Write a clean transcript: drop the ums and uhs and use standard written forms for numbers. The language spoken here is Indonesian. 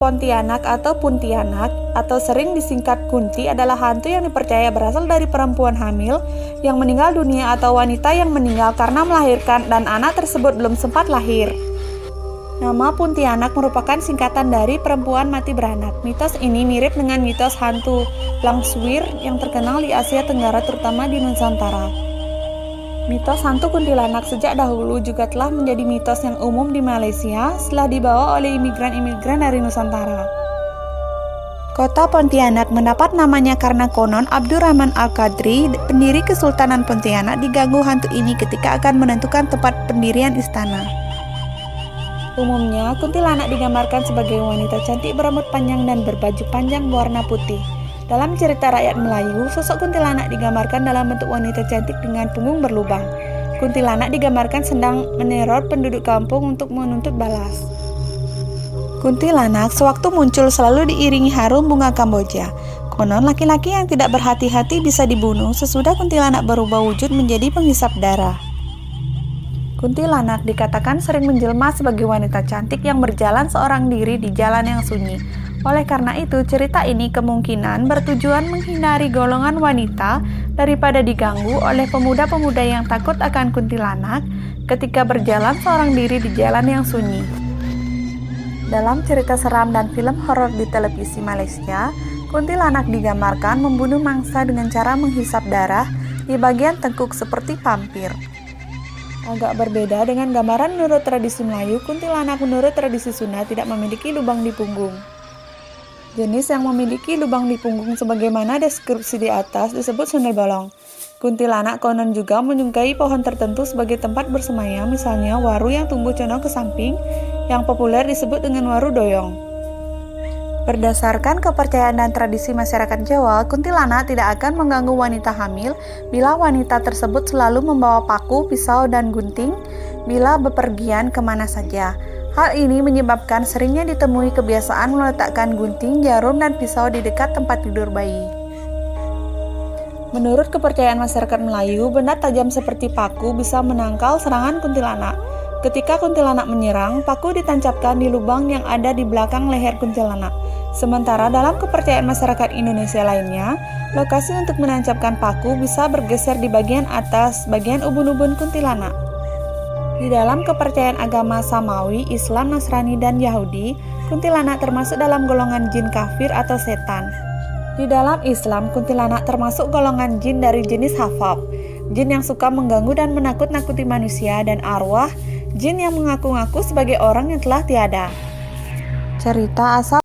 Pontianak atau Puntianak atau sering disingkat Kunti adalah hantu yang dipercaya berasal dari perempuan hamil yang meninggal dunia atau wanita yang meninggal karena melahirkan dan anak tersebut belum sempat lahir. Nama Puntianak merupakan singkatan dari perempuan mati beranak. Mitos ini mirip dengan mitos hantu Langswir yang terkenal di Asia Tenggara terutama di Nusantara. Mitos hantu kuntilanak sejak dahulu juga telah menjadi mitos yang umum di Malaysia setelah dibawa oleh imigran-imigran dari Nusantara. Kota Pontianak mendapat namanya karena konon Abdurrahman Al-Qadri, pendiri Kesultanan Pontianak, diganggu hantu ini ketika akan menentukan tempat pendirian istana. Umumnya, kuntilanak digambarkan sebagai wanita cantik berambut panjang dan berbaju panjang berwarna putih. Dalam cerita rakyat Melayu, sosok kuntilanak digambarkan dalam bentuk wanita cantik dengan punggung berlubang. Kuntilanak digambarkan sedang meneror penduduk kampung untuk menuntut balas. Kuntilanak sewaktu muncul selalu diiringi harum bunga Kamboja. Konon laki-laki yang tidak berhati-hati bisa dibunuh sesudah kuntilanak berubah wujud menjadi penghisap darah. Kuntilanak dikatakan sering menjelma sebagai wanita cantik yang berjalan seorang diri di jalan yang sunyi. Oleh karena itu, cerita ini kemungkinan bertujuan menghindari golongan wanita daripada diganggu oleh pemuda-pemuda yang takut akan kuntilanak ketika berjalan seorang diri di jalan yang sunyi. Dalam cerita seram dan film horor di televisi Malaysia, kuntilanak digambarkan membunuh mangsa dengan cara menghisap darah di bagian tengkuk seperti vampir. Agak berbeda dengan gambaran menurut tradisi Melayu, kuntilanak menurut tradisi Sunda tidak memiliki lubang di punggung. Jenis yang memiliki lubang di punggung sebagaimana deskripsi di atas disebut sundel bolong. Kuntilanak konon juga menyukai pohon tertentu sebagai tempat bersemayam, misalnya waru yang tumbuh condong ke samping, yang populer disebut dengan waru doyong. Berdasarkan kepercayaan dan tradisi masyarakat Jawa, kuntilanak tidak akan mengganggu wanita hamil bila wanita tersebut selalu membawa paku, pisau, dan gunting bila bepergian kemana saja. Hal ini menyebabkan seringnya ditemui kebiasaan meletakkan gunting, jarum, dan pisau di dekat tempat tidur bayi. Menurut kepercayaan masyarakat Melayu, benda tajam seperti paku bisa menangkal serangan kuntilanak. Ketika kuntilanak menyerang, paku ditancapkan di lubang yang ada di belakang leher kuntilanak. Sementara dalam kepercayaan masyarakat Indonesia lainnya, lokasi untuk menancapkan paku bisa bergeser di bagian atas, bagian ubun-ubun kuntilanak. Di dalam kepercayaan agama Samawi, Islam, Nasrani, dan Yahudi, kuntilanak termasuk dalam golongan jin kafir atau setan. Di dalam Islam, kuntilanak termasuk golongan jin dari jenis hafab, jin yang suka mengganggu dan menakut-nakuti manusia, dan arwah, jin yang mengaku-ngaku sebagai orang yang telah tiada. Cerita asal